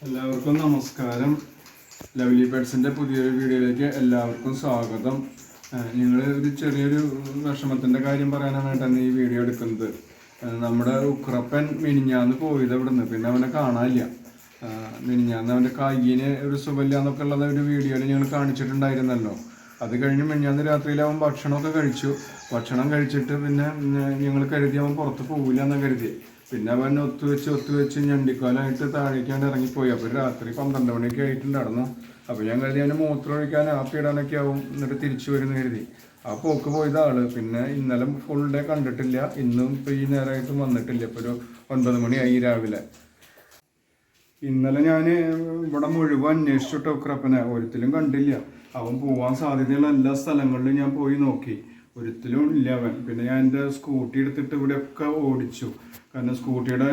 എല്ലാവർക്കും നമസ്കാരം. ലവ്ലി പെറ്റ്സിൻ്റെ പുതിയൊരു വീഡിയോയിലേക്ക് എല്ലാവർക്കും സ്വാഗതം. നിങ്ങൾ ഒരു ചെറിയൊരു വിഷമത്തിൻ്റെ കാര്യം പറയാനായിട്ടാണ് ഈ വീഡിയോ എടുക്കുന്നത്. നമ്മുടെ ഉക്രപ്പൻ മിനിഞ്ഞാന്ന് പോയത് ഇവിടെ നിന്ന്, പിന്നെ അവനെ കാണാനില്ല. മിനിഞ്ഞാന്ന് അവൻ്റെ കയ്യിന് ഒരു സുഖമില്ല എന്നൊക്കെ ഉള്ളത് ഒരു വീഡിയോയിൽ ഞങ്ങൾ കാണിച്ചിട്ടുണ്ടായിരുന്നല്ലോ. അത് കഴിഞ്ഞ് മിനിഞ്ഞാന്ന് രാത്രിയിൽ അവൻ ഭക്ഷണമൊക്കെ കഴിച്ചു. ഭക്ഷണം കഴിച്ചിട്ട് പിന്നെ ഞങ്ങൾ കരുതി അവൻ പുറത്ത് പോകില്ല എന്ന് കരുതി. പിന്നെ അവൻ ഒത്തുവെച്ച് ഞണ്ടിക്കാലായിട്ട് താഴേക്കാണ്ട് ഇറങ്ങിപ്പോയി. അപ്പോൾ രാത്രി 12 മണിയൊക്കെ ആയിട്ടുണ്ടായിരുന്നു. അപ്പോൾ ഞാൻ കരുതി അവന് മൂത്രം ഒഴിക്കാൻ ആപ്പിയിടാനൊക്കെ ആവും, എന്നിട്ട് തിരിച്ചു വരുന്ന കരുതി. ആ പോക്ക് പോയത് ആള്. പിന്നെ ഇന്നലെ ഫുൾ ഡേ കണ്ടിട്ടില്ല, ഇന്നും ഇപ്പോൾ ഈ നേരമായിട്ടും വന്നിട്ടില്ല. ഇപ്പോൾ ഒരു 9 മണിയായി രാവിലെ. ഇന്നലെ ഞാൻ ഇവിടെ മുഴുവൻ അന്വേഷിച്ചിട്ട് ഉക്രപ്പനെ ഒരിക്കലും കണ്ടില്ല. അവൻ പോകാൻ സാധ്യതയുള്ള എല്ലാ സ്ഥലങ്ങളിലും ഞാൻ പോയി നോക്കി, ഒരിക്കലും ഇല്ല അവൻ. പിന്നെ ഞാൻ എൻ്റെ സ്കൂട്ടി എടുത്തിട്ട് ഇവിടെയൊക്കെ ഓടിച്ചു. കാരണം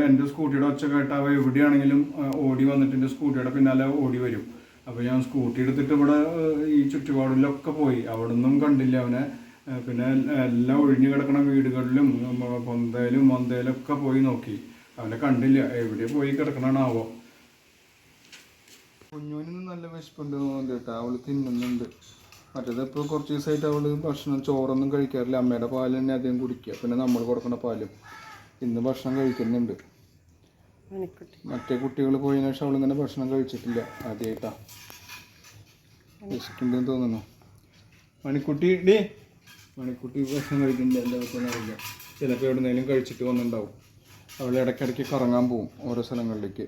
എൻ്റെ സ്കൂട്ടിയുടെ ഒച്ച കേട്ട അവ എവിടെയാണെങ്കിലും ഓടി വന്നിട്ട് എൻ്റെ സ്കൂട്ടിയുടെ പിന്നാലെ ഓടി വരും. അപ്പോൾ ഞാൻ സ്കൂട്ടി എടുത്തിട്ട് ഇവിടെ ഈ ചുറ്റുപാടിലൊക്കെ പോയി, അവിടെ നിന്നും കണ്ടില്ല അവനെ. പിന്നെ എല്ലാം ഒഴിഞ്ഞു കിടക്കുന്ന വീടുകളിലും മൊന്തയിലൊക്കെ പോയി നോക്കി, അവനെ കണ്ടില്ല. എവിടെ പോയി കിടക്കണാവോ. കുഞ്ഞുവിന് നല്ല വിശപ്പുണ്ട് തോന്നുന്നുണ്ട് കേട്ടോ, അവള് തിന്നുന്നുണ്ട്. മറ്റേത് ഇപ്പോൾ കുറച്ച് ദിവസമായിട്ട് അവള് ഭക്ഷണം ചോറൊന്നും കഴിക്കാറില്ല, അമ്മയുടെ പാല് തന്നെ അധികം കുടിക്കുക, പിന്നെ നമ്മൾ കൊടുക്കുന്ന പാലും. ഇന്ന് ഭക്ഷണം കഴിക്കുന്നുണ്ട്. മറ്റേ കുട്ടികൾ പോയതിനു ശേഷം അവളിങ്ങനെ ഭക്ഷണം കഴിച്ചിട്ടില്ല, ആദ്യമായിട്ടാ. വിശക്കുണ്ടെന്ന് തോന്നുന്നു. മണിക്കുട്ടി ഭക്ഷണം കഴിക്കുന്നില്ല, എന്താ അറിയില്ല. ചിലപ്പോൾ എവിടെന്നെങ്കിലും കഴിച്ചിട്ട് വന്നിട്ടുണ്ടാവും. അവൾ ഇടയ്ക്കിടയ്ക്ക് കറങ്ങാൻ പോവും ഓരോ സ്ഥലങ്ങളിലേക്ക്.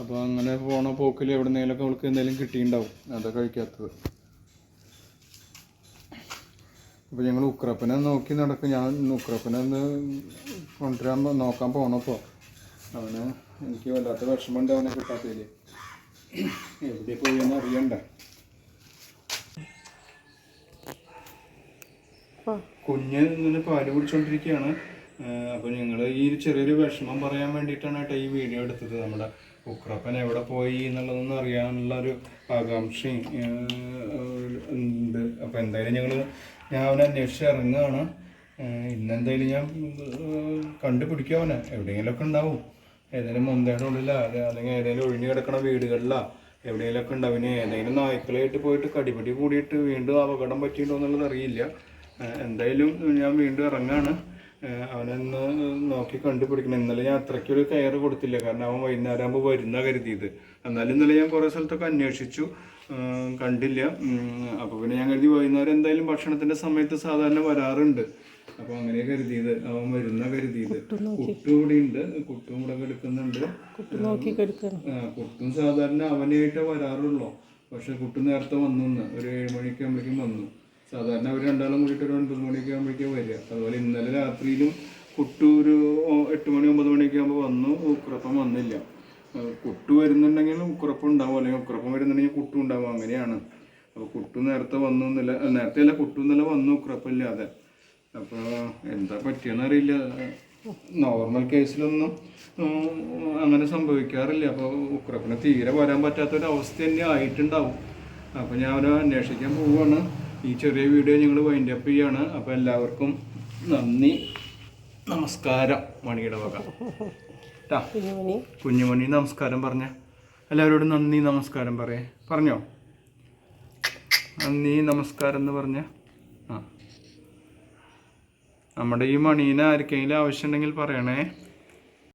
അപ്പോൾ അങ്ങനെ പോണ പോക്കിൽ എവിടെന്നെങ്കിലൊക്കെ അവൾക്ക് എന്തെങ്കിലും കിട്ടിയിട്ടുണ്ടാവും, അതാ കഴിക്കാത്തത്. അപ്പോൾ ഞങ്ങൾ ഉക്രപ്പനെ നോക്കി നടക്കും. ഞാൻ ഉക്രപ്പനെ ഒന്ന് നോക്കാൻ പോണപ്പോൾ അവന് എനിക്ക് വല്ലാത്ത വിഷമമുണ്ട്, അവനെ കിട്ടാത്തതിൽ. എവിടെ പോയി എന്ന് അറിയണ്ടേ. കുഞ്ഞ് ഇങ്ങനെ പാല് കുടിച്ചോണ്ടിരിക്കുകയാണ്. അപ്പോൾ ഞങ്ങൾ ഈ ചെറിയൊരു വിഷമം പറയാൻ വേണ്ടിയിട്ടാണ് കേട്ടോ ഈ വീഡിയോ എടുത്തത്. നമ്മുടെ ഉക്രപ്പൻ എവിടെ പോയി എന്നുള്ളതൊന്നും അറിയാനുള്ള ഒരു ആകാംക്ഷയും ഉണ്ട്. അപ്പോൾ എന്തായാലും ഞാൻ അവനെ അന്വേഷിച്ച് ഇറങ്ങുകയാണ്. ഇന്നെന്തായാലും ഞാൻ കണ്ടുപിടിക്കും അവനെ. എവിടെയെങ്കിലുമൊക്കെ ഉണ്ടാവും, ഏതെങ്കിലും മൊന്തയുടെ ഉള്ളിലോ അല്ലെങ്കിൽ ഏതെങ്കിലും ഒഴിഞ്ഞു കിടക്കുന്ന വീടുകളിലോ എവിടെയെങ്കിലുമൊക്കെ ഉണ്ടാവും. ഇനി ഏതെങ്കിലും നായ്ക്കളായിട്ട് പോയിട്ട് കടിപിടി കൂടിയിട്ട് വീണ്ടും അപകടം പറ്റിയിട്ടുണ്ടോ എന്നുള്ളത് അറിയില്ല. എന്തായാലും ഞാൻ വീണ്ടും ഇറങ്ങാണ്. അവനൊന്ന് നോക്കി കണ്ടുപിടിക്കണം. ഇന്നലെ ഞാൻ അത്രയ്ക്കൊരു കെയർ കൊടുത്തില്ല, കാരണം അവൻ വൈകുന്നേരം ആകുമ്പോൾ വരുന്ന കരുതിയത്. എന്നാലും ഇന്നലെ ഞാൻ കുറേ സ്ഥലത്തൊക്കെ അന്വേഷിച്ചു, കണ്ടില്ല. അപ്പോൾ പിന്നെ ഞാൻ കരുതി വൈകുന്നേരം എന്തായാലും ഭക്ഷണത്തിൻ്റെ സമയത്ത് സാധാരണ വരാറുണ്ട്. അപ്പോൾ അങ്ങനെ കരുതിയത്, അവൻ വരുന്ന കരുതിയത്. കുട്ടും ഇവിടെ ഉണ്ട്, കുട്ടും ഇവിടെ കിടക്കുന്നുണ്ട്. കുട്ടും സാധാരണ അവനായിട്ടേ വരാറുള്ളൂ. പക്ഷെ കുട്ടു നേരത്തെ വന്നു, ഒരു 7 മണിയൊക്കെ ആകുമ്പോഴേക്കും വന്നു. സാധാരണ അവർ രണ്ടാളും കൂടിയിട്ട് ഒരു 9 മണിയൊക്കെ ആകുമ്പോഴേക്കും വരിക. അതുപോലെ ഇന്നലെ രാത്രിയിലും കുട്ടു ഒരു 8 മണി 9 മണിയൊക്കെ ആകുമ്പോൾ വന്നു. ഉക്രപ്പം വന്നില്ല. കുട്ടു വരുന്നുണ്ടെങ്കിൽ ഉക്രപ്പം ഉണ്ടാവും, അല്ലെങ്കിൽ ഉക്രപ്പം വരുന്നുണ്ടെങ്കിൽ കുട്ടു ഉണ്ടാവും, അങ്ങനെയാണ്. അപ്പോൾ കുട്ടു നേരത്തെ വന്നൊന്നുമില്ല, നേരത്തെ അല്ല, കുട്ടു ഇന്നലെ വന്നു ഉക്രപ്പമില്ലാതെ. അപ്പോൾ എന്താ പറ്റിയെന്നറിയില്ല. നോർമൽ കേസിലൊന്നും അങ്ങനെ സംഭവിക്കാറില്ല. അപ്പോൾ ഉക്രപ്പിന് തീരെ വരാൻ പറ്റാത്തൊരവസ്ഥ തന്നെ ആയിട്ടുണ്ടാവും. അപ്പോൾ ഞാൻ അവനെ അന്വേഷിക്കാൻ പോവുകയാണ്. ഈ ചെറിയ വീഡിയോ ഞങ്ങൾ വൈൻഡ് അപ്പ് ചെയ്യാണ്. അപ്പോൾ എല്ലാവർക്കും നന്ദി, നമസ്കാരം. മണിയുടെ വക കുഞ്ഞുമണി നമസ്കാരം പറഞ്ഞ എല്ലാവരോടും നന്ദി നമസ്കാരം പറഞ്ഞോ. നന്ദി നമസ്കാരം എന്ന് പറഞ്ഞ. നമ്മുടെ ഈ മണീനെ ആർക്കെങ്കിലും ആവശ്യമുണ്ടെങ്കിൽ പറയണേ.